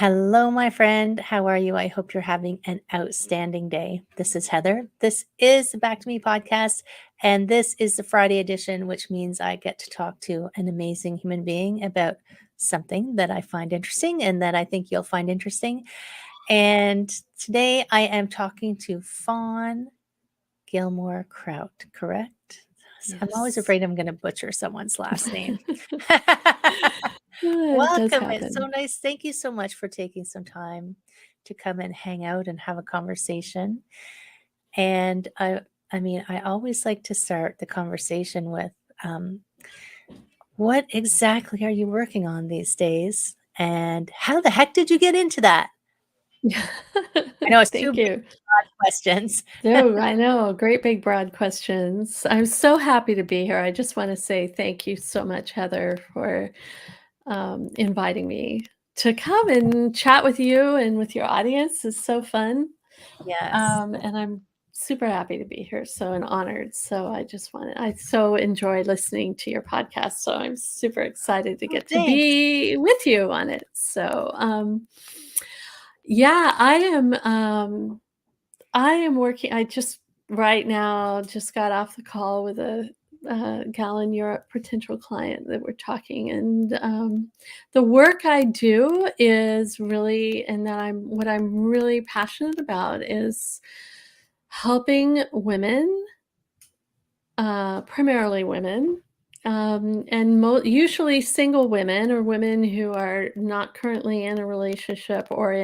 Hello, my friend. How are you? I hope you're having an outstanding day. This is Heather. This is the Back to Me podcast, and this is the Friday edition, which means I get to talk to an amazing human being about something that I find interesting and that I think you'll find interesting. And today I am talking to Fawn Gilmore Kraut, correct? I'm always Yes. afraid I'm going to butcher someone's last name. It does Welcome. It's so happen. nice. Thank you so much for taking some time to come and hang out and have a conversation. And I always like to start the conversation with what exactly are you working on these days? And how the heck did you get into that? I know it's two Thank big you. questions. No, I know. Great big broad questions. I'm so happy to be here. I just want to say thank you so much, Heather, for inviting me to come and chat with you and with your audience. It's so fun. Yes. And I'm super happy to be here. So and honored. So I so enjoy listening to your podcast. So I'm super excited to Oh, get to thanks. be with you on it. So yeah, I am working. I just right now just got off the call with a gal in Europe, potential client that we're talking, and the work I do is really, and that what I'm really passionate about is helping women, primarily women, and usually single women or women who are not currently in a relationship or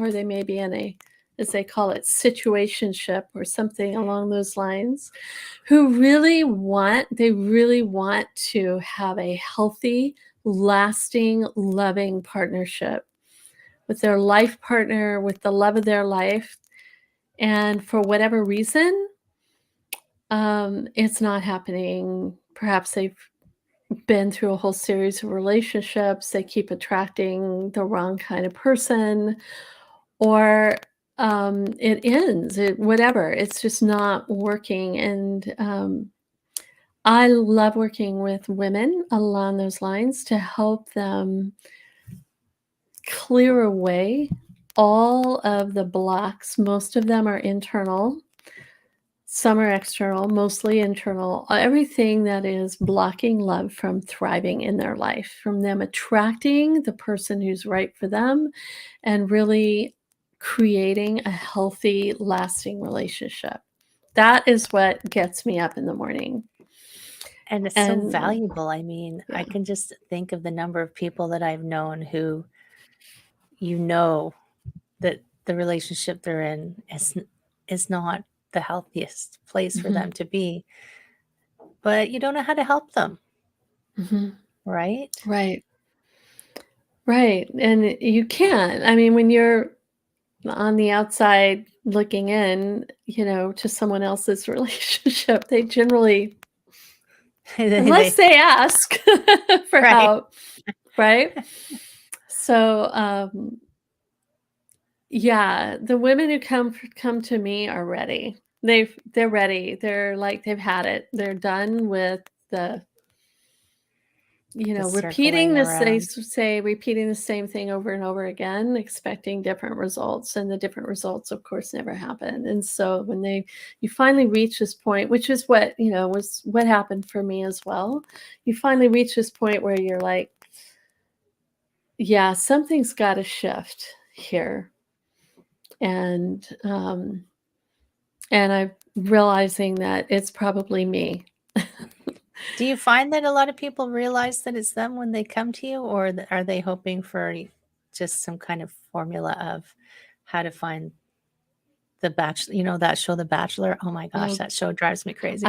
they may be in a, as they call it, situationship or something along those lines, who they really want to have a healthy, lasting, loving partnership with their life partner, with the love of their life. And for whatever reason, it's not happening. Perhaps they've been through a whole series of relationships. They keep attracting the wrong kind of person, or it ends. Whatever. It's just not working. And I love working with women along those lines to help them clear away all of the blocks. Most of them are internal. Some are external, mostly internal. Everything that is blocking love from thriving in their life, from them attracting the person who's right for them and really creating a healthy, lasting relationship. That is what gets me up in the morning. And it's so And valuable. I mean, I yeah. can just think of the number of people that I've known who, that the relationship they're in is not the healthiest place for them Mhm. to be, but you don't know how to help them, Mhm. right? Right. Right. And you can. I mean, when you're on the outside looking in, to someone else's relationship, they generally, unless They they ask for right. help, right? So, yeah, the women who come to me are ready. They're ready. They're like they've had it. They're done with the The repeating circling this, they around. say, repeating the same thing over and over again, expecting different results, and the different results, of course, never happen. And so when you finally reach this point, which is what, was what happened for me as well, you finally reach this point where you're like, yeah, something's got to shift here. And I'm realizing that it's probably me. Do you find that a lot of people realize that it's them when they come to you, or are they hoping for just some kind of formula of how to find the bachelor? That show, The Bachelor. Oh my gosh, Oh, that show drives me I crazy.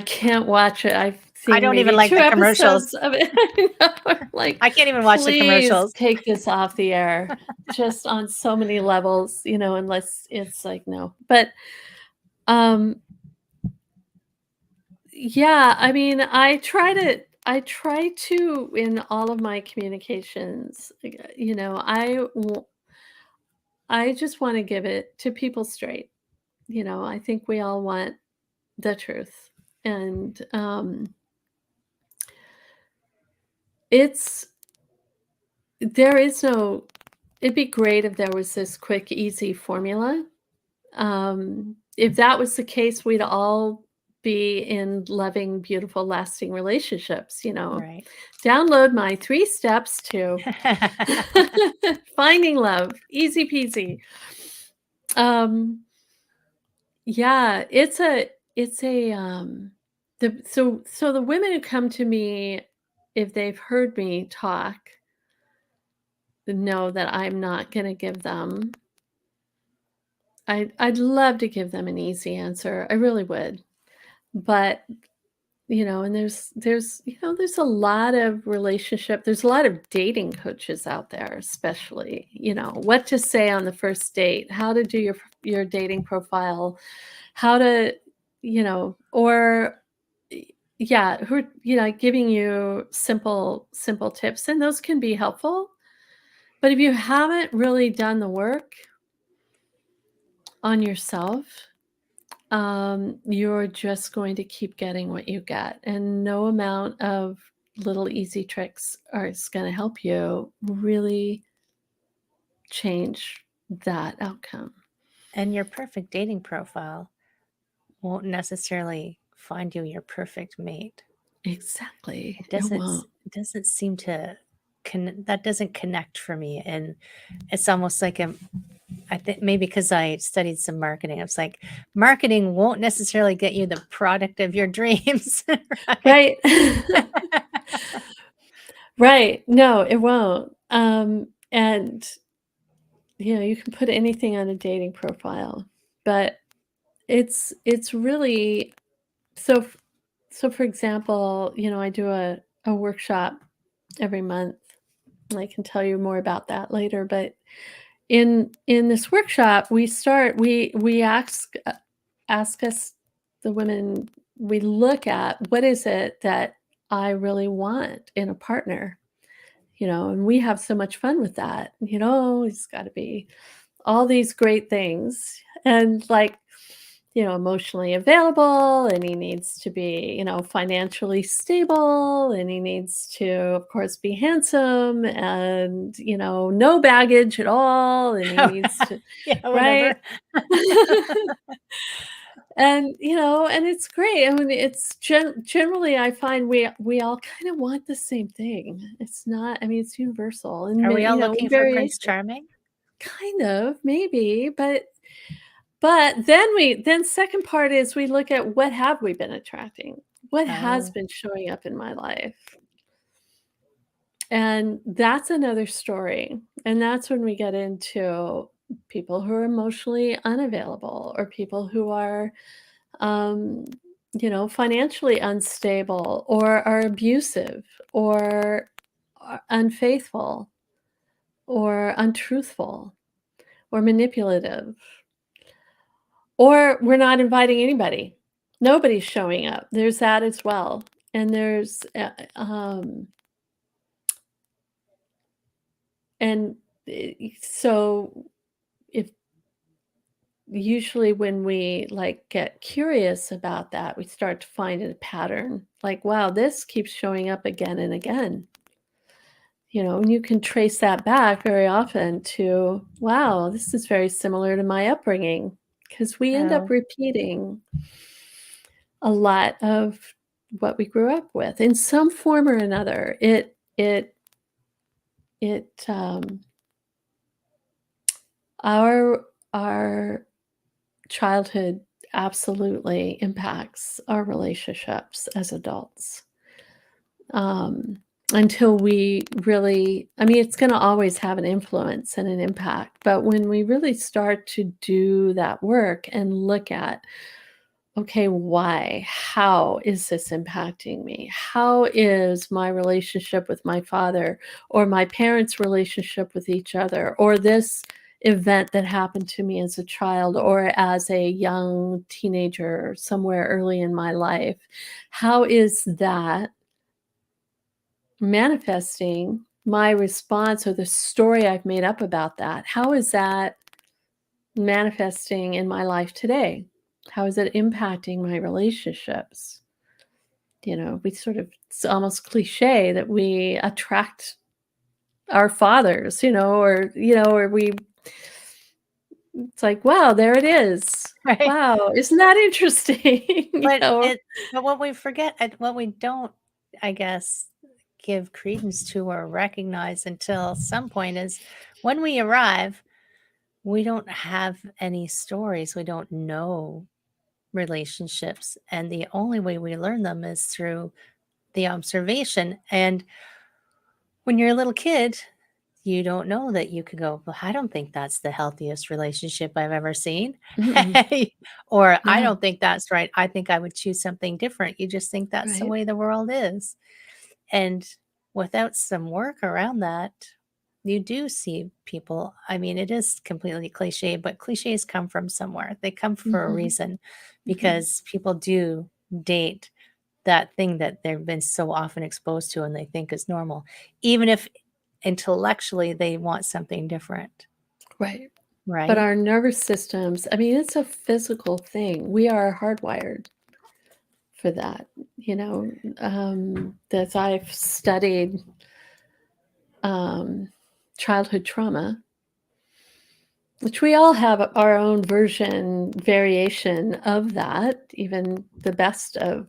can't watch it. I've I seen don't even maybe like 2 the commercials. episodes of it. I know, like, I can't even watch the please commercials. take this off the air, just on so many levels, unless it's like, no. But, um, yeah, I mean, I try to in all of my communications, I just wanna give it to people straight. I think we all want the truth. And, it's there is no it'd be great if there was this quick, easy formula. If that was the case, we'd all be in loving, beautiful, lasting relationships, you know. Right. Download my 3 steps to finding love. Easy peasy. Yeah, so the women who come to me, if they've heard me talk, know that I'm not gonna give them I'd love to give them an easy answer, I really would. But, you know, and there's a lot of there's a lot of dating coaches out there, especially, you know, what to say on the first date, how to do your dating profile, how to, you know, or yeah, who are, you know, giving you simple tips, and those can be helpful. But if you haven't really done the work on yourself, you're just going to keep getting what you get, and no amount of little easy tricks is going to help you really change that outcome. And your perfect dating profile won't necessarily find you your perfect mate. Exactly. It It doesn't won't. it doesn't seem to that doesn't connect for me, and it's almost like I think maybe because I studied some marketing, I was like, marketing won't necessarily get you the product of your dreams, right? Right. Right. No, it won't. And you know, you can put anything on a dating profile, but it's really so so for example, you know, I do a workshop every month. And I can tell you more about that later, but in this workshop, we ask us the women, we look at what is it that I really want in a partner, you know, and we have so much fun with that. You know, it's got to be all these great things, and like, you know, emotionally available, and he needs to be, you know, financially stable, and he needs to, of course, be handsome, and, you know, no baggage at all, and he needs to, Yeah, right? whatever. And, you know, and it's great. I mean, it's generally I find we all kind of want the same thing. It's not, I mean, it's universal and, Are we all you know, looking for Prince variation. Charming? Kind of, maybe, but then second part is we look at what have we been attracting? What has Oh, been showing up in my life? And that's another story. And that's when we get into people who are emotionally unavailable, or people who are, um, you know, financially unstable, or are abusive, or are unfaithful, or untruthful, or manipulative. Or we're not inviting anybody. Nobody's showing up. There's that as well. And and so if usually when we like get curious about that, we start to find a pattern. Like, wow, this keeps showing up again and again. You know, and you can trace that back very often to, wow, this is very similar to my upbringing, because we end up oh, repeating a lot of what we grew up with in some form or another. It our childhood absolutely impacts our relationships as adults. Um, until we really, I mean, it's going to always have an influence and an impact, but when we really start to do that work and look at, okay, why? How is this impacting me? How is my relationship with my father, or my parents' relationship with each other, or this event that happened to me as a child or as a young teenager somewhere early in my life? How is that manifesting my response, or the story I've made up about that? How is that manifesting in my life today? How is it impacting my relationships? You know, we sort of, it's almost cliche that we attract our fathers, or it's like, wow, there it is. Right. Wow, isn't that interesting? But what we forget, what we don't, I guess, give credence to or recognize until some point is when we arrive, we don't have any stories. We don't know relationships. And the only way we learn them is through the observation. And when you're a little kid, you don't know that you could go, well, I don't think that's the healthiest relationship I've ever seen. Mm-mm. Or I Yeah, don't think that's right. I think I would choose something different. You just think that's the right. way the world is. And without some work around that, you do see people. I mean, it is completely cliche, but cliches come from somewhere. They come for a Mhm, reason mhm. because people do date that thing that they've been so often exposed to and they think is normal, even if intellectually they want something different, Right. But right? our nervous systems, I mean, it's a physical thing. We are hardwired for that, as I've studied, um, childhood trauma, which we all have our own variation of that. Even the best of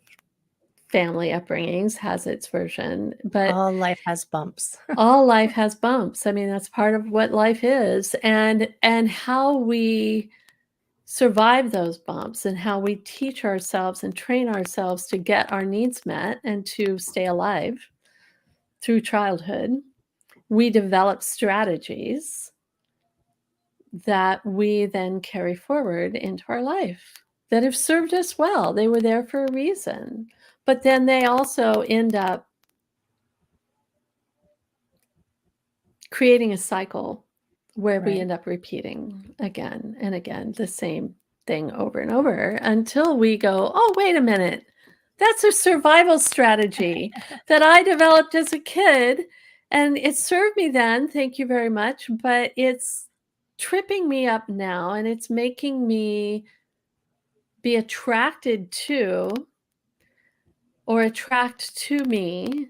family upbringings has its version, but All life has bumps. all life has bumps. I mean, that's part of what life is, and how we survive those bumps and how we teach ourselves and train ourselves to get our needs met and to stay alive through childhood. We develop strategies that we then carry forward into our life that have served us well. They were there for a reason. But then they also end up creating a cycle where we Right. end up repeating again and again the same thing over and over until we go, oh, wait a minute. That's a survival strategy that I developed as a kid. And it served me then. Thank you very much. But it's tripping me up now and it's making me be attracted to or attract to me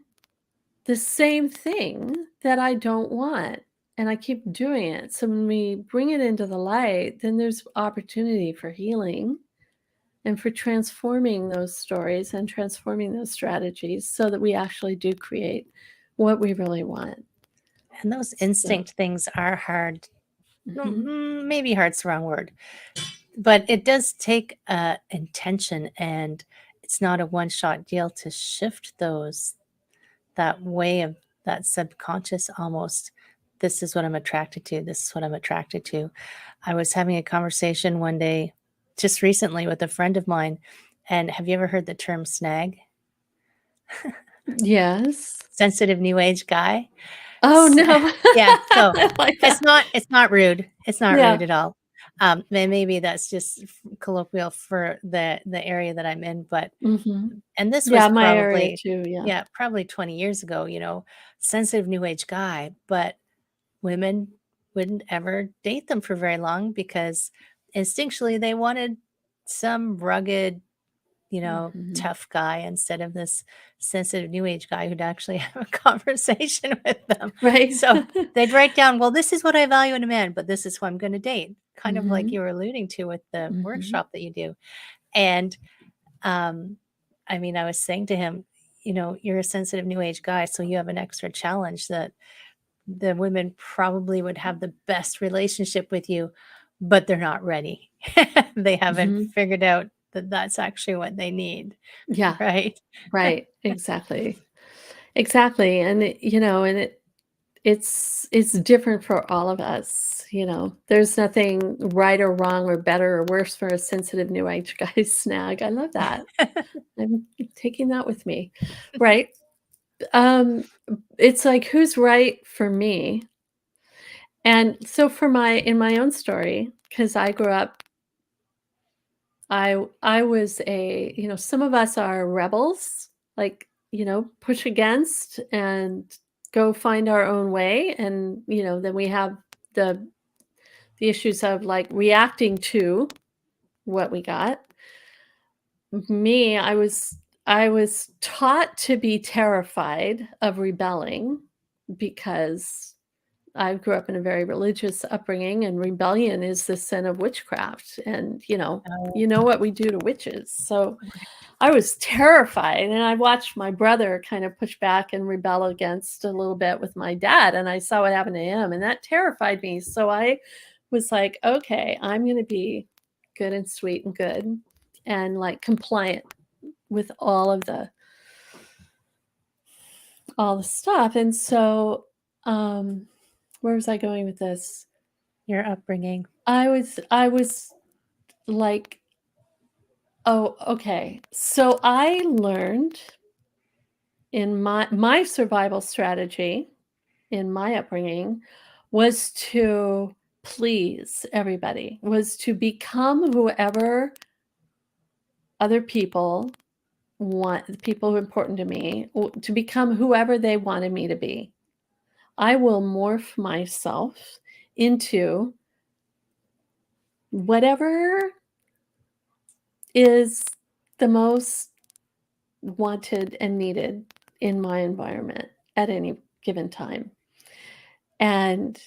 the same thing that I don't want, and I keep doing it. So when we bring it into the light, then there's opportunity for healing and for transforming those stories and transforming those strategies so that we actually do create what we really want. And those So, instinct things are hard. mhm. Maybe hard's the wrong word, but it does take intention, and it's not a one-shot deal to shift those, that way of that subconscious almost. This is what I'm attracted to. This is what I'm attracted to. I was having a conversation one day just recently with a friend of mine. And have you ever heard the term snag? Yes. Sensitive new age guy? Oh, S no. Yeah, so I like that. it's not rude. It's not rude Yeah. at all. And maybe that's just colloquial for the area that I'm in, but Mhm. and this Yeah, was my area probably, too, yeah. yeah, probably 20 years ago, sensitive new age guy, but women wouldn't ever date them for very long because instinctually they wanted some rugged, Mhm. tough guy instead of this sensitive new age guy who'd actually have a conversation with them. Right. So they'd write down, well, this is what I value in a man, but this is who I'm going to date. Kind of like Mhm. you were alluding to with the Mhm. workshop that you do. And um, I mean, I was saying to him, you're a sensitive new age guy, so you have an extra challenge that the women probably would have the best relationship with you, but they're not ready. They haven't Mhm. figured out that that's actually what they need, Yeah. right? Right, exactly. Exactly, and it's different for all of us, There's nothing right or wrong or better or worse for a sensitive new age guy snag. I love that. I'm taking that with me. Right. Um, it's like who's right for me? And so in my own story, because I grew up, I was some of us are rebels, like, push against and go find our own way. And, then we have the the issues of like reacting to what we got. Me, I was taught to be terrified of rebelling because I grew up in a very religious upbringing, and rebellion is the sin of witchcraft. And, Oh, you know what we do to witches. So I was terrified, and I watched my brother kind of push back and rebel against a little bit with my dad, and I saw what happened to him, and that terrified me. So I was like, okay, I'm going to be good and sweet and good and like compliant with all the stuff. And so where was I going with this? your upbringing. I was like, oh, okay. So I learned in my survival strategy in my upbringing was to please everybody, was to become whoever other people want, the people who are important to me, to become whoever they wanted me to be. I will morph myself into whatever is the most wanted and needed in my environment at any given time. And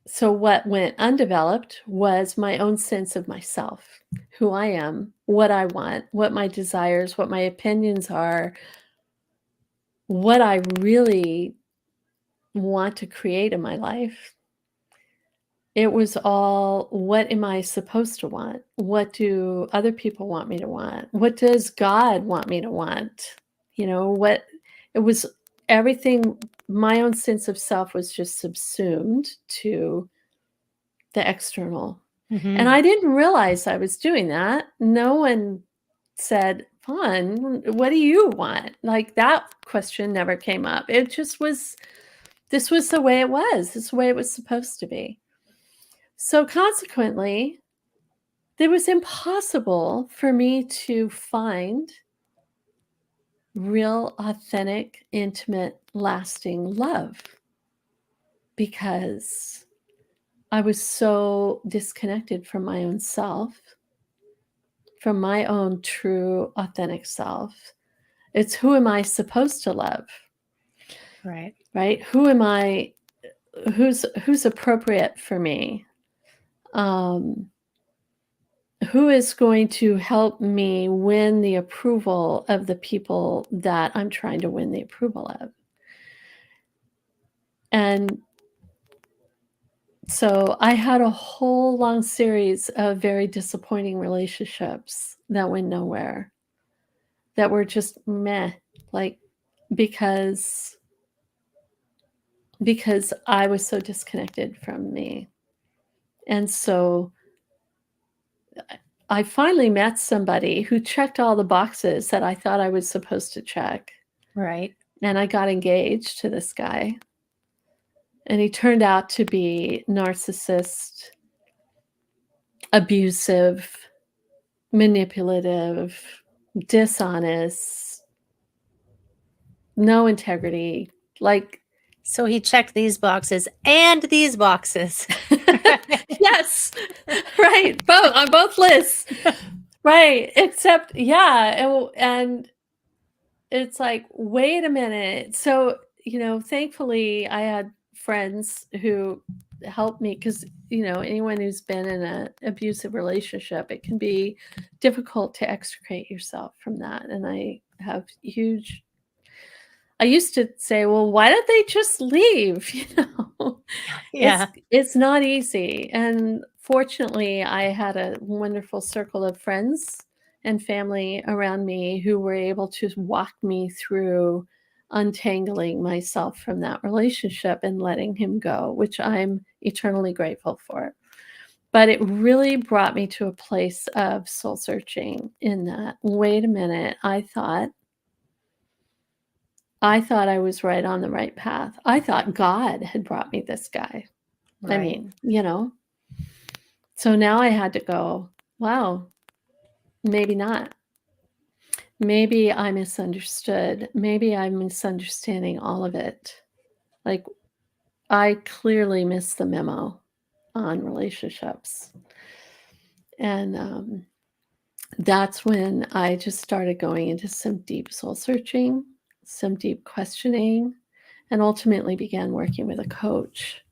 so what went undeveloped was my own sense of myself, who I am, what I want, what my desires, what my opinions are, what I really want to create in my life. It was all, what am I supposed to want? What do other people want me to want? What does God want me to want? What it was, everything, my own sense of self was just subsumed to the external. And I didn't realize I was doing that. No one said, Fawn, what do you want? Like, that question never came up. It just was, this was the way it was. This is the way it was supposed to be. So consequently, it was impossible for me to find real, authentic, intimate, lasting love because I was so disconnected from my own self, from my own true, authentic self. It's, who am I supposed to love? Right. Right? Who am I? Who's appropriate for me? Who is going to help me win the approval of the people that I'm trying to win the approval of? And so I had a whole long series of very disappointing relationships that went nowhere, that were just meh, like, because I was so disconnected from me. And so I finally met somebody who checked all the boxes that I thought I was supposed to check. Right. And I got engaged to this guy. And he turned out to be narcissist, abusive, manipulative, dishonest, no integrity. Like, So he checked these boxes and these boxes. yes, right. Both on both lists. Right. Except, yeah. And it's like, wait a minute. So, thankfully I had friends who helped me, because, anyone who's been in an abusive relationship, it can be difficult to extricate yourself from that. And I used to say, well, why don't they just leave? Yeah. It's not easy. And fortunately, I had a wonderful circle of friends and family around me who were able to walk me through untangling myself from that relationship and letting him go, which I'm eternally grateful for. But it really brought me to a place of soul searching, in that, wait a minute, I thought I was right on the right path. I thought God had brought me this guy. I Right. mean, so now I had to go, wow, maybe not. Maybe I misunderstood. Maybe I'm misunderstanding all of it. Like, I clearly missed the memo on relationships. And that's when I just started going into some deep soul searching, some deep questioning. and ultimately began working with a coach.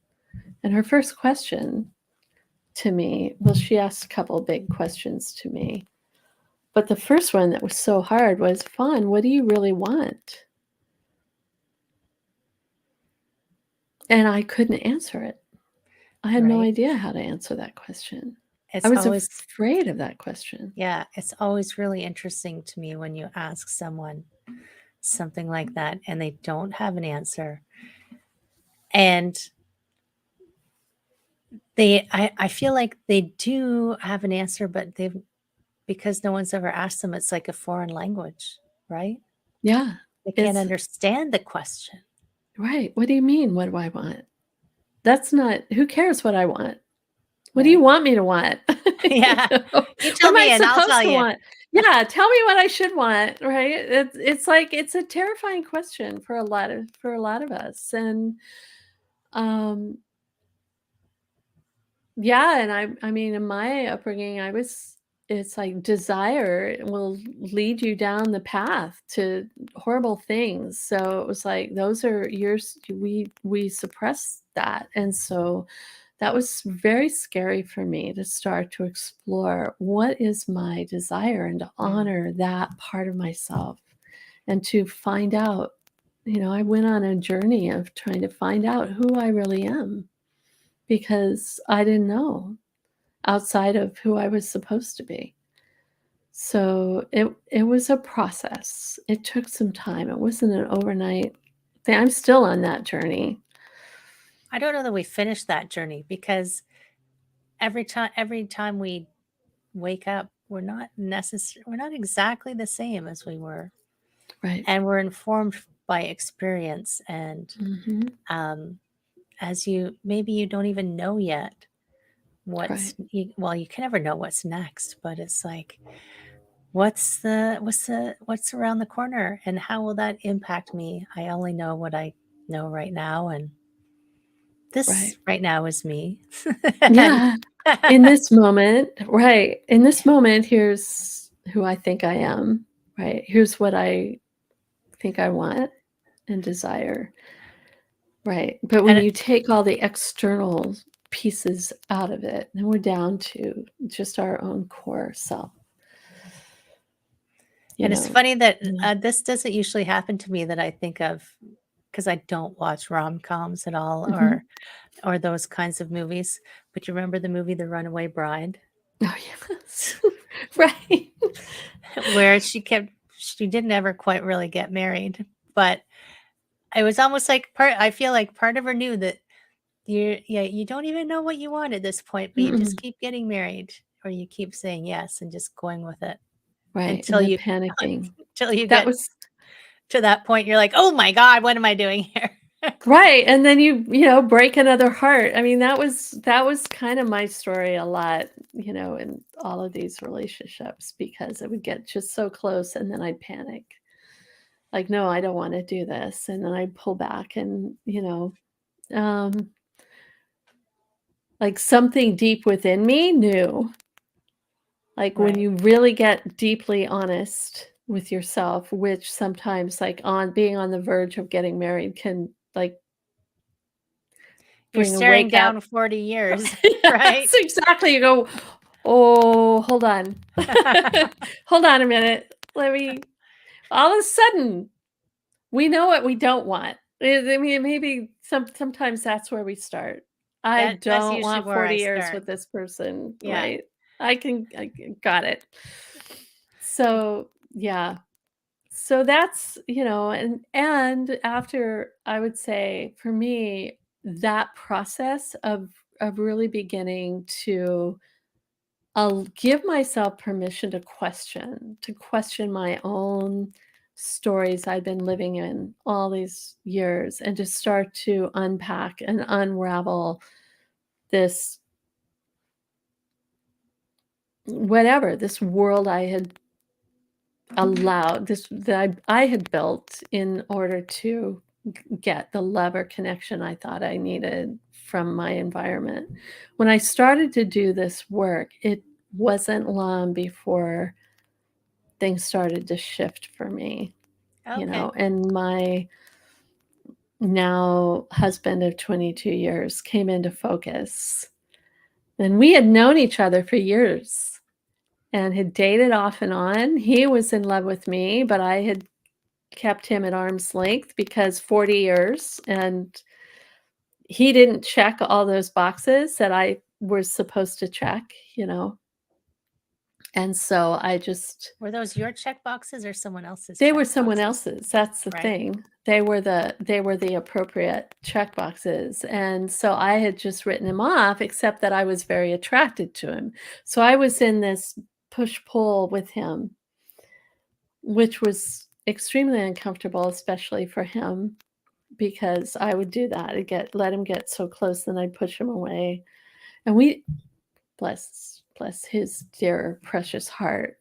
And her first question to me, well, she asked a couple of big questions to me. But the first one that was so hard was, Fawn, what do you really want? And I couldn't answer it. I had no Right. idea how to answer that question. I It's was always, afraid of that question. yeah, it's always really interesting to me when you ask someone something like that and they don't have an answer. And I feel like they do have an answer, but because no one's ever asked them, it's like a foreign language, right? Yeah. They can't It's understand the question. right. What do you mean? What do I want? That's not, who cares what I want? What do you Right. want me to want? Yeah. What You tell am I me and I'll supposed tell to you. want? Yeah, tell me what I should want, right? It's like it's a terrifying question for a lot of us. And um yeah, and I mean in my upbringing it's like desire will lead you down the path to horrible things. So it was like those are yours, we suppress that. And so that was very scary for me to start to explore what is my desire and to Mm. honor that part of myself and to find out, I went on a journey of trying to find out who I really am because I didn't know outside of who I was supposed to be. So it was a process. It took some time. It wasn't an overnight thing. I'm still on that journey. I don't know that we finished that journey because every time we wake up, we're not exactly the same as we were. Right. And we're informed by experience and Hmm. um as maybe you don't even know yet Right. well, you can never know what's next, but it's like what's around the corner and how will that impact me? I only know what I know right now, and Right. this right now is me. And Yeah. In this moment, right. In this moment, here's who I think I am. Right. Here's what I think I want and desire. Right. But when and you take all the external pieces out of it, then we're down to just our own core self, you and it's know. funny that Yeah. this doesn't usually happen to me that I think of because I don't watch rom-coms at all Mhm. or those kinds of movies. But you remember the movie The Runaway Bride? Oh, yes. Right. Where she didn't ever quite really get married, but it was almost like I feel like part of her knew that you don't even know what you want at this point, but you just Mm-mm. keep getting married or you keep saying yes and just going with it Right, and until then you panicking. until you That get was to that point, you're like, "Oh my god, what am I doing here?" right, and then break another heart. I mean, that was kind of my story a lot, in all of these relationships because it would get just so close and then I'd panic. Like, "No, I don't wanna do this," and then I'd pull back and, um, like, something deep within me knew. Like, when Right. you really get deeply honest with yourself, which sometimes, like, on being on the verge of getting married can, like, You're bring a staring wake up. down 40 years, right? Yes, exactly. You go, "Oh, hold on. Hold on a minute. Let me" all of a sudden, we know what we don't want. I mean, maybe sometimes that's where we start. I That's don't usually want where 40 I years start. with this person, Yeah. right? Got it. So, yeah. So that's, and after I would say for me, that process of really beginning to I'll give myself permission to question my own stories I've been living in all these years and to start to unpack and unravel this this world I had allowed this that I had built in order to get the love or connection I thought I needed from my environment. When I started to do this work, it wasn't long before things started to shift for me, Okay. and my now husband of 22 years, came into focus. And we had known each other for years and had dated off and on. He was in love with me, but I had kept him at arm's length because 40 years, and he didn't check all those boxes that I was supposed to check, you know. And so I just Were those your check boxes or someone else's they check were someone boxes? else's. That's the Right. thing. They were the appropriate check boxes. And so I had just written him off, except that I was very attracted to him. So I was in this push-pull with him, which was extremely uncomfortable, especially for him, because I would do that. I'd let him get so close, then I'd push him away. And we bless his dear precious heart.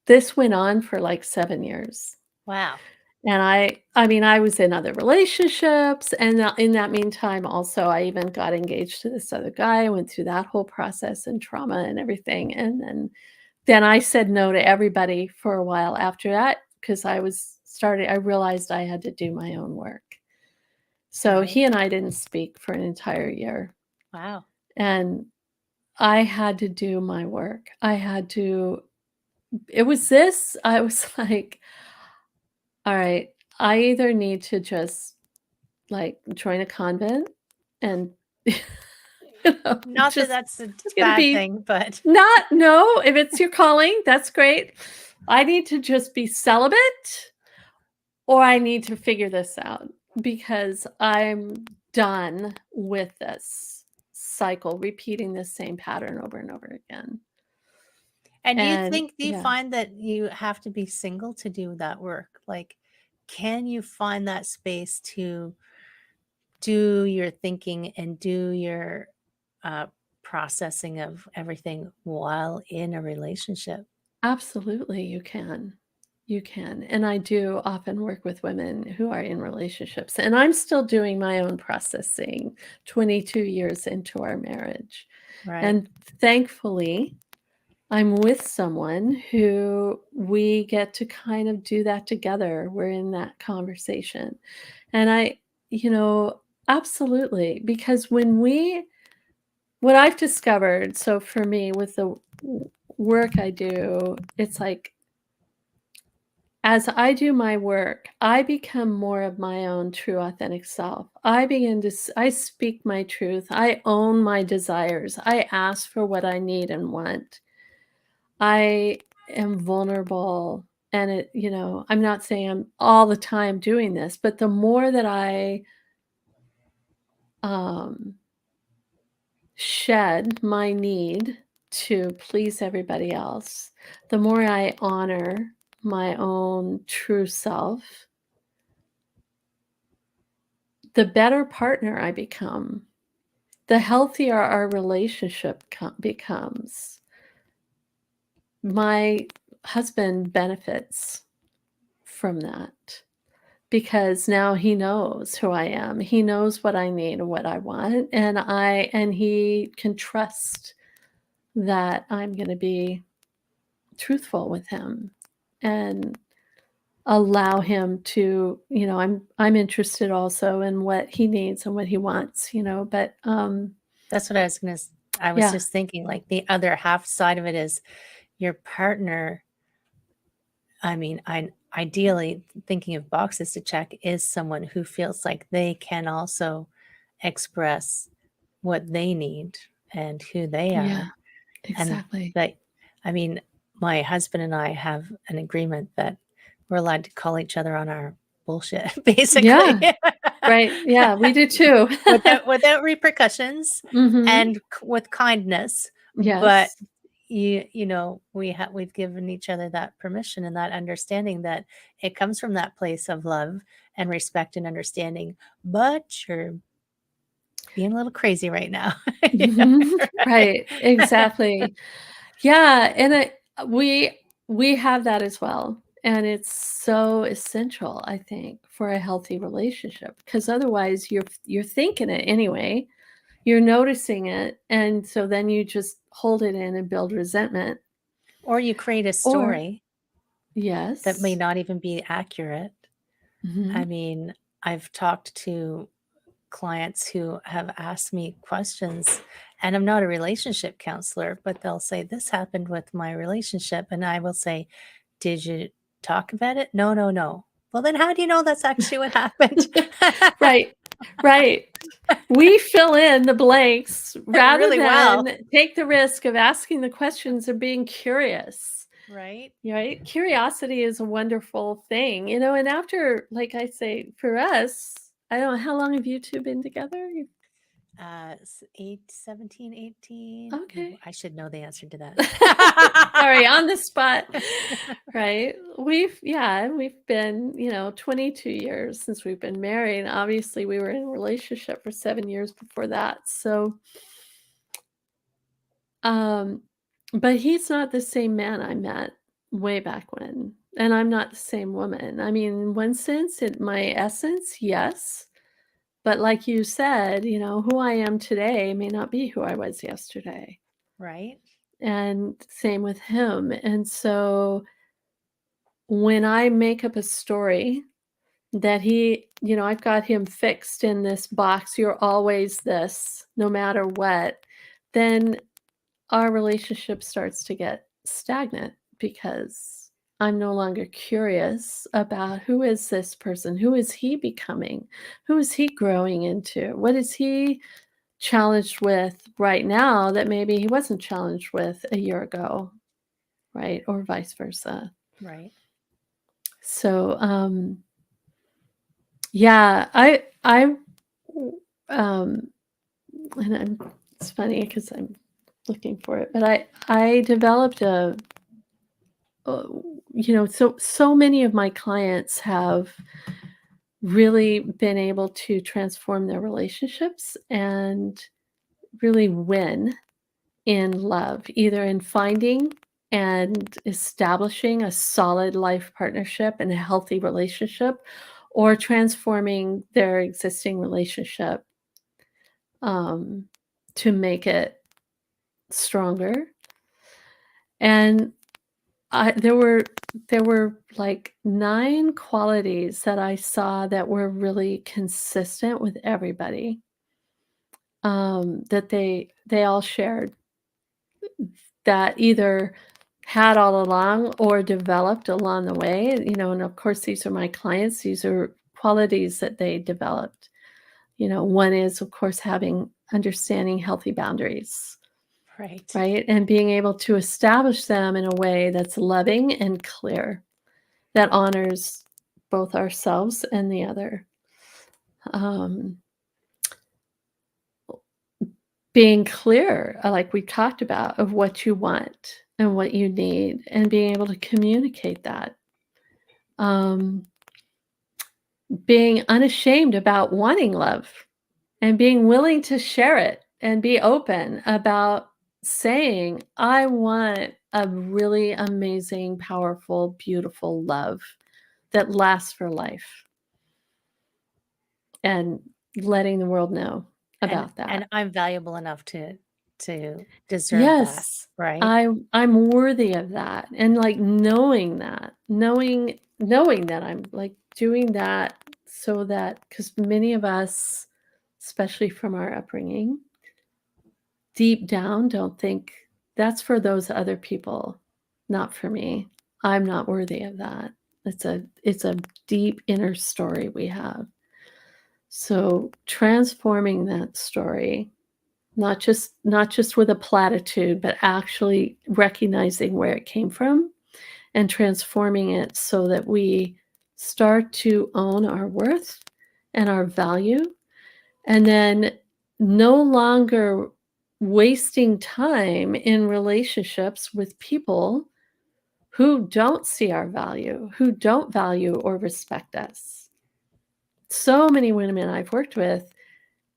This went on for like 7 years. Wow. And I mean, I was in other relationships, and in that meantime, also, I even got engaged to this other guy. I went through that whole process and trauma and everything, and then I said no to everybody for a while after that because I realized I had to do my own work. So Right. he and I didn't speak for an entire year, Wow. and I had to do my work. I was like, all right, I either need to just like join a convent and Not that just that's a it's gonna bad be thing, but no, if it's your calling, that's great. I need to just be celibate, or I need to figure this out because I'm done with this cycle, repeating the same pattern over and over again. and And do you yeah, find that you have to be single to do that work? Like, can you find that space to do your thinking and do your uh, processing of everything while in a relationship? absolutely, you can. You can. And I do often work with women who are in relationships. And I'm still doing my own processing 22 years into our marriage. Right. And thankfully, I'm with someone who we get to kind of do that together. We're in that conversation. And you know, absolutely. Because what I've discovered, so for me, with the work I do, it's like, as I do my work, I become more of my own true authentic self. I speak my truth. I own my desires. I ask for what I need and want. I am vulnerable, and I'm not saying I'm all the time doing this, but the more that I um shed my need to please everybody else, the more I honor my own true self, the better partner I become, the healthier our relationship becomes. My husband benefits from that because now he knows who I am. He knows what I need and what I want, and he can trust that I'm going to be truthful with him and allow him to, I'm interested also in what he needs and what he wants, but That's what I was yeah. just thinking, like the other half side of it is your partner. I mean, ideally, thinking of boxes to check is someone who feels like they can also express what they need and who they Yeah, are. And exactly. that, I mean, my husband and I have an agreement that we're allowed to call each other on our bullshit, basically, Yeah, right. Yeah, we do too. without repercussions Mhm. and with kindness. But Yes. we've given each other that permission and that understanding that it comes from that place of love and respect and understanding. But you're being a little crazy right now. Mhm. Right, Right. exactly. Yeah, and we have that as well, and it's so essential, I think, for a healthy relationship, because otherwise you're thinking it anyway, you're noticing it, and so then you just hold it in and build resentment. Or you create a Or story that may yes. not even be accurate. I Mhm. mean, I've talked to clients who have asked me questions, and I'm not a relationship counselor, but they'll say, "This happened with my relationship." And I will say, "Did you talk about it?" "No, no, no." "Well, then how do you know that's actually what happened?" Right, right. We fill in the blanks rather Really well. than take the risk of asking the questions or being curious, Right? right? Curiosity is a wonderful thing, and after, like I say, for us, I don't know, how long have you 2 been together? 17, 18. Ooh, Okay. I should know the answer to that. Sorry, on the spot. Right. We've been, 22 years since we've been married. And obviously, we were in a relationship for 7 years before that. So, um, but he's not the same man I met way back when. And I'm not the same woman. I mean, in one sense, in my essence, yes. But like you said, who I am today may not be who I was yesterday. Right? And same with him. And so when I make up a story that I've got him fixed in this box, you're always this, no matter what, then our relationship starts to get stagnant because I'm no longer curious about who is this person? Who is he becoming? Who is he growing into? What is he challenged with right now that maybe he wasn't challenged with a year ago, right? Or vice versa. Right. So, yeah, I, um, and it's funny because I'm looking for it, but I developed uh, so many of my clients have really been able to transform their relationships and really win in love, either in finding and establishing a solid life partnership and a healthy relationship, or transforming their existing relationship um, to make it stronger. And there were like 9 qualities that I saw that were really consistent with everybody, that they all shared, that either had all along or developed along the way, and of course, these are my clients, these are qualities that they developed. One is, of course, having understanding healthy boundaries, Right. right? And being able to establish them in a way that's loving and clear, that honors both ourselves and the other. Um, being clear, like we talked about, of what you want and what you need, and being able to communicate that. Um, being unashamed about wanting love and being willing to share it and be open about saying, I want a really amazing, powerful, beautiful love that lasts for life, and letting the world know And about that. I'm valuable enough to deserve that, Yes, right? I'm worthy of that, and, like, knowing that, knowing that I'm, like, doing that so that, because many of us, especially from our upbringing, deep down don't think, "That's for those other people, not for me. I'm not worthy of that." It's a deep inner story we have. So, transforming that story, not just with a platitude, but actually recognizing where it came from and transforming it so that we start to own our worth and our value, and then no longer wasting time in relationships with people who don't see our value, who don't value or respect us. So many women I've worked with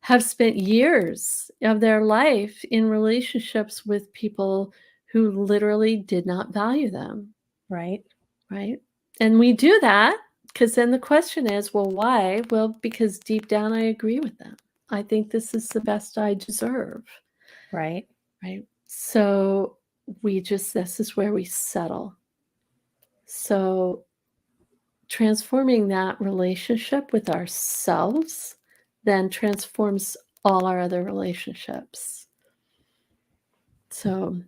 have spent years of their life in relationships with people who literally did not value them, Right. right? And we do that because then the question is, well, why? Well, because deep down I agree with them. I think this is the best I deserve, Right. right? So this is where we settle. So transforming that relationship with ourselves then transforms all our other relationships. So,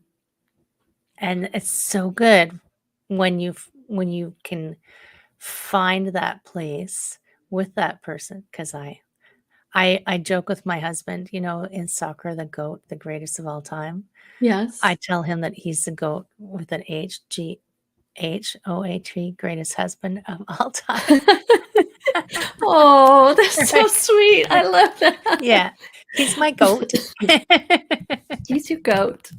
And it's so good when you can find that place with that person, because I joke with my husband, in soccer, the GOAT, the greatest of all time. yes. I tell him that he's the GOAT with an HOAT, greatest husband of all time. Oh, that's so Right. sweet. I love that. Yeah, he's my GOAT. He's your goat.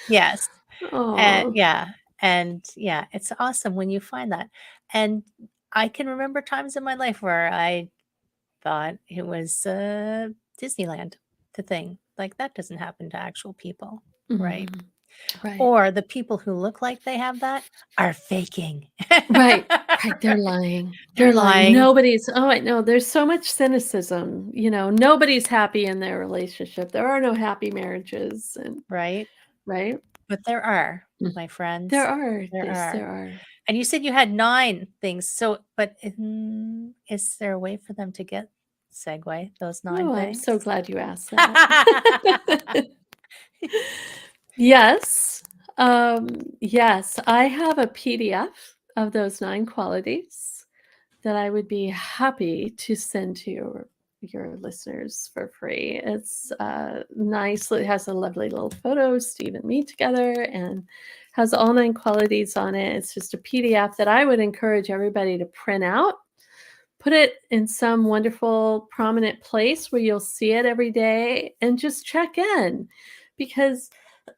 Yes. Oh. Yeah, and yeah, it's awesome when you find that. And I can remember times in my life where I thought it was Disneyland, the thing. Like, that doesn't happen to actual people, right? Right. Or the people who look like they have that are faking. Right. Right. They're lying. They're They're lying. lying, Nobody's, oh, I know. There's so much cynicism. Nobody's happy in their relationship. There are no happy marriages. And right? right. But there are, Mm. my friends. There are. There Yes, are. there are. And you said you had 9 things. So, but is there a way for them to get segue those 9 Oh, I'm so things? glad you asked that. Yes. Yes, I have a PDF of those 9 qualities that I would be happy to send to your listeners for free. It's nice. It has a lovely little photo, Steve and me together, and has all 9 qualities on it. It's just a PDF that I would encourage everybody to print out, put it in some wonderful prominent place where you'll see it every day, and just check in, because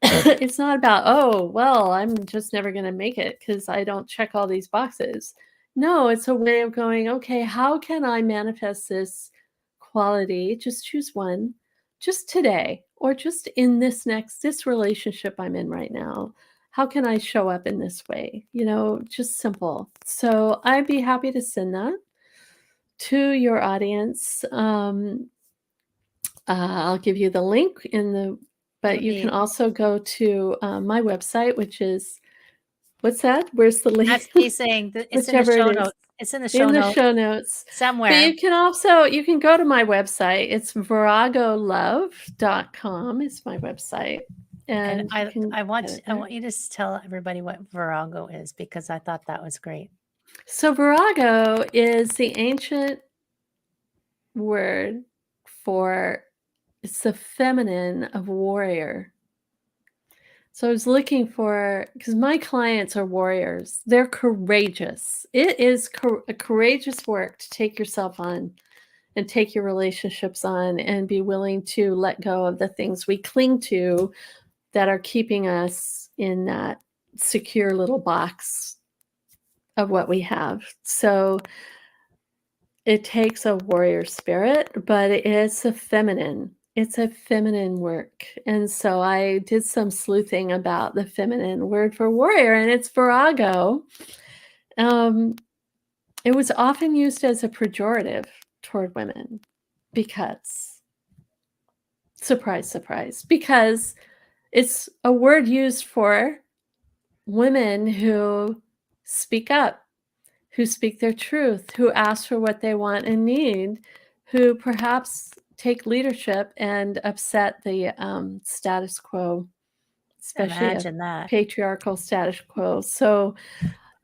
it's not about, oh, well, I'm just never going to make it because I don't check all these boxes. No, it's a way of going, okay, how can I manifest this quality? Just choose one, just today, or just in this relationship I'm in right now. How can I show up in this way? Just simple. So I'd be happy to send that to your audience. I'll give you the link but you can also go to my website, which is, what's that? Where's the link? That's me saying that it's in the Whichever it show is. notes. It's in the show In the notes show notes. But somewhere. you can go to my website. It's viragolove.com is my website. And And you can I want get it I there. want you to tell everybody what Virago is, because I thought that was great. So virago is the ancient word for, it's the feminine of warrior. So I was looking for, because my clients are warriors. They're courageous. It is a courageous work to take yourself on and take your relationships on and be willing to let go of the things we cling to that are keeping us in that secure little box of what we have. So it takes a warrior spirit, but it's a feminine. It's a feminine work. And so I did some sleuthing about the feminine word for warrior, and it's virago. It was often used as a pejorative toward women because, surprise, surprise, because it's a word used for women who speak up, who speak their truth, who ask for what they want and need, who perhaps take leadership and upset the status quo, especially a Imagine that. patriarchal status quo. So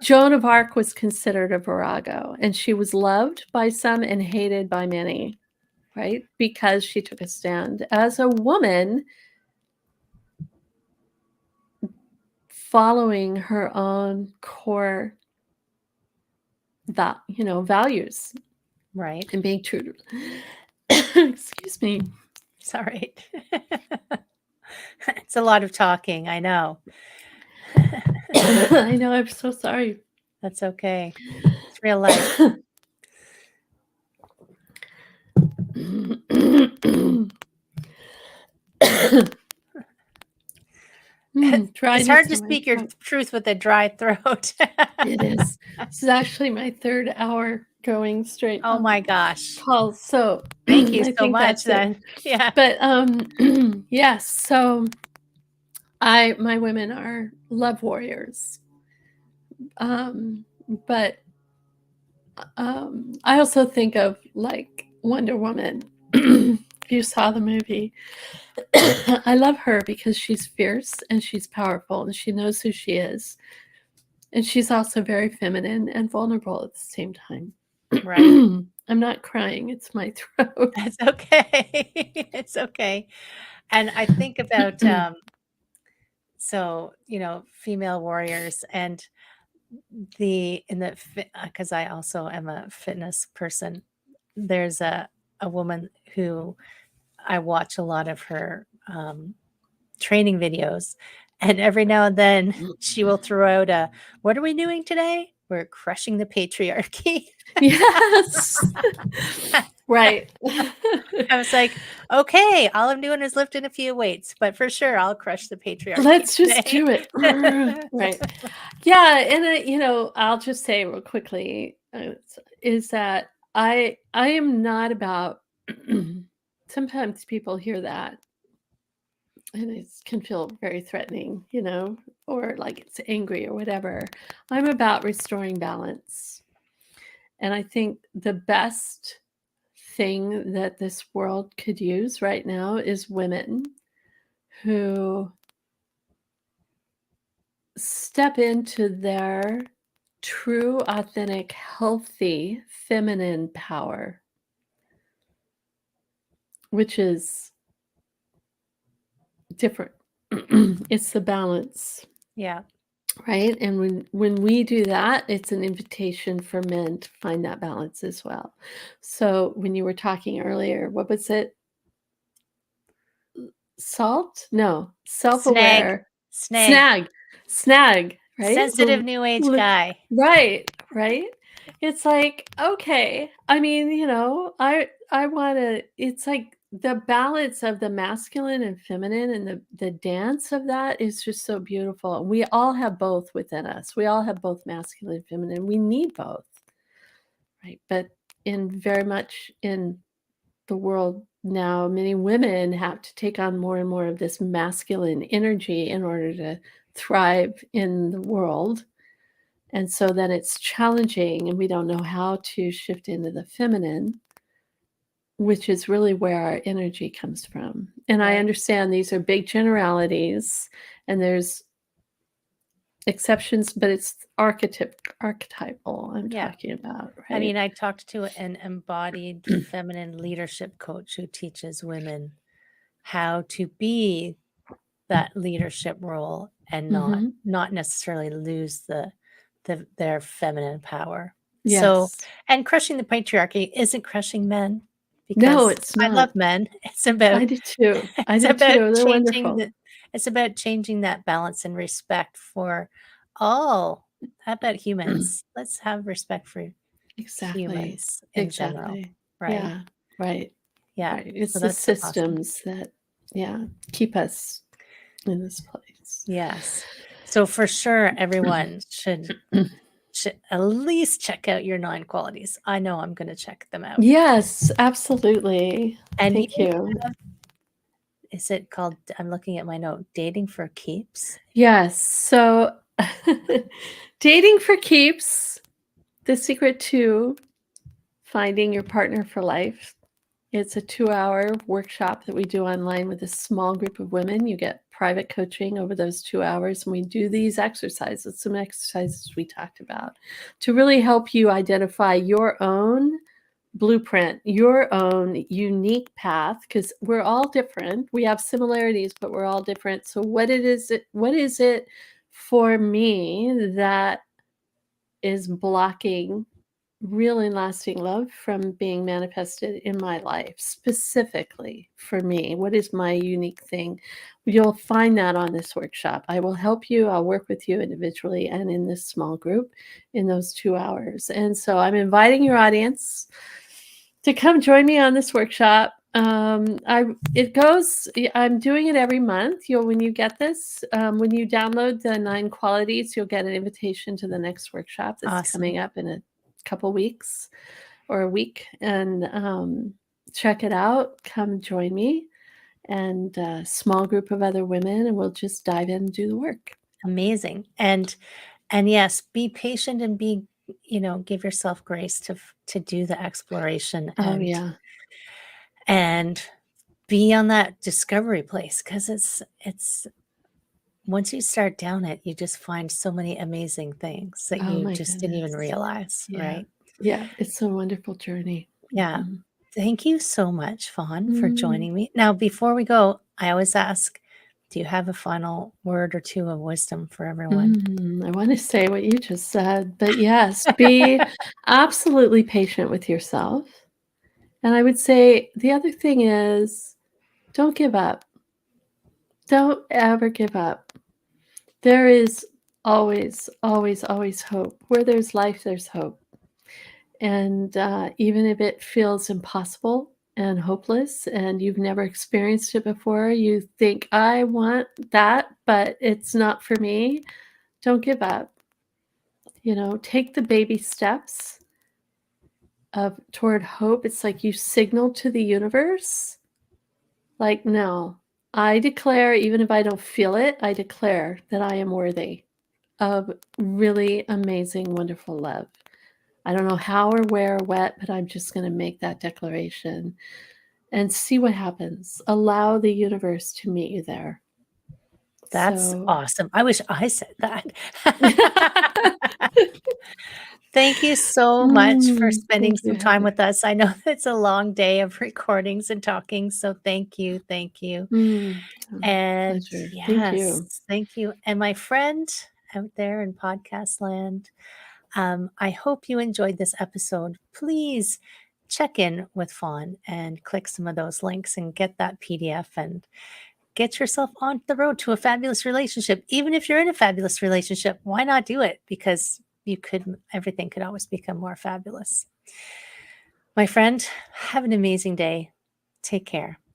Joan of Arc was considered a virago, and she was loved by some and hated by many, right? Because she took a stand as a woman, following her own core values Right. and being true to excuse me. It's all right. It's a lot of talking, I know. I know, I'm so sorry. That's okay. It's real life. It's Dryness hard to in my speak your throat. truth with a dry throat. It is. This is actually my 3rd hour going straight Oh my gosh. calls, so Thank you I so think much that's it. then. Yeah. But yes, so my women are love warriors. But I also think of like Wonder Woman. If you saw the movie, I love her because she's fierce and she's powerful and she knows who she is. And she's also very feminine and vulnerable at the same time. Right. I'm not crying, it's my throat. It's okay. It's okay. And I think about so, female warriors and because I also am a fitness person. There's a woman who I watch a lot of her training videos, and every now and then she will throw out a, "What are we doing today? We're crushing the patriarchy." Yes. Right. I was like, "Okay, all I'm doing is lifting a few weights, but for sure I'll crush the patriarchy Let's just today." do it. Right. Yeah, and I'll just say real quickly, is that I am not about sometimes people hear that and it can feel very threatening, or like it's angry or whatever. I'm about restoring balance. And I think the best thing that this world could use right now is women who step into their true, authentic, healthy, feminine power, which is different. It's the balance, Yeah. right? And when we do that, it's an invitation for men to find that balance as well. So when you were talking earlier, what was it? Salt? No, Snag. self-aware. Snag. Snag, right? Sensitive new age guy. Right. It's like, okay. I mean, I want to, it's like the balance of the masculine and feminine and the dance of that is just so beautiful. We all have both within us. We all have both masculine and feminine. We need both, right? But very much in the world now, many women have to take on more and more of this masculine energy in order to thrive in the world. And so then it's challenging, and we don't know how to shift into the feminine, which is really where our energy comes from. And I Right. understand these are big generalities, and there's exceptions, but it's archetypal I'm Yeah. talking about, I mean, right? I talked to an embodied feminine leadership coach who teaches women how to be that leadership role and not Mhm. not necessarily lose their feminine power. So, Yes. and crushing the patriarchy isn't crushing men, No, because it's I not. love men. It's about I do too. I it's do about too. They're changing wonderful. the it's about changing that balance and respect for all. How about humans? Let's have respect for Exactly. humans in general, Exactly. right? Yeah. Right. Yeah. Right. It's So the that's awesome. systems that, yeah, keep us in this place. Yes. So for sure, everyone should at least check out your 9 qualities. I know I'm gonna check them out. Yes, absolutely. And you Thank you. have, is it called, I'm looking at my note, Dating for Keeps? Yes. So, dating for keeps, the secret to finding your partner for life. It's a 2-hour workshop that we do online with a small group of women. You get private coaching over those 2 hours, and we do these exercises, some exercises we talked about, to really help you identify your own blueprint, your own unique path, because we're all different. We have similarities, but we're all different. So what is it for me that is blocking real and lasting love from being manifested in my life, specifically for me? What is my unique thing? You'll find that on this workshop. I will help you. I'll work with you individually and in this small group in those 2 hours. And so I'm inviting your audience to come join me on this workshop. I'm doing it every month. When you get this, when you download the 9 qualities, you'll get an invitation to the next workshop that's Awesome. coming up in a couple weeks or a week. And check it out. Come join me and a small group of other women, and we'll just dive in and do the work. Amazing. And yes, be patient and be give yourself grace to do the exploration Oh, yeah. and be on that discovery place, because it's once you start down it, you just find so many amazing things that Oh you my just didn't even goodness. realize, Yeah. right? Yeah, it's a wonderful journey. Yeah. Mhm. Thank you so much, Fawn, for Mm. joining me. Now, before we go, I always ask, do you have a final word or two of wisdom for everyone? I wanna say what you just said, but yes, be absolutely patient with yourself, and I would say the other thing is don't give up. Don't ever give up. There is always, always, always hope. Where there's life, there's hope. And even if it feels impossible and hopeless and you've never experienced it before, you think, I want that, but it's not for me. Don't give up. Take the baby steps of toward hope. It's like you signal to the universe, like, no, I declare, even if I don't feel it, I declare that I am worthy of really amazing, wonderful love. I don't know how or where or what, but I'm just going to make that declaration and see what happens. Allow the universe to meet you there. That's So, awesome. I wish I said that. Thank you so much for spending thank you, some time Heather. with us. I know it's a long day of recordings and talking, so thank you, thank you. Mm, And pleasure. Thank you. yes, thank you. And my friend out there in podcast land, I hope you enjoyed this episode. Please check in with Fawn and click some of those links and get that PDF and get yourself on the road to a fabulous relationship. Even if you're in a fabulous relationship, why not do it? Because everything could always become more fabulous. My friend, have an amazing day. Take care.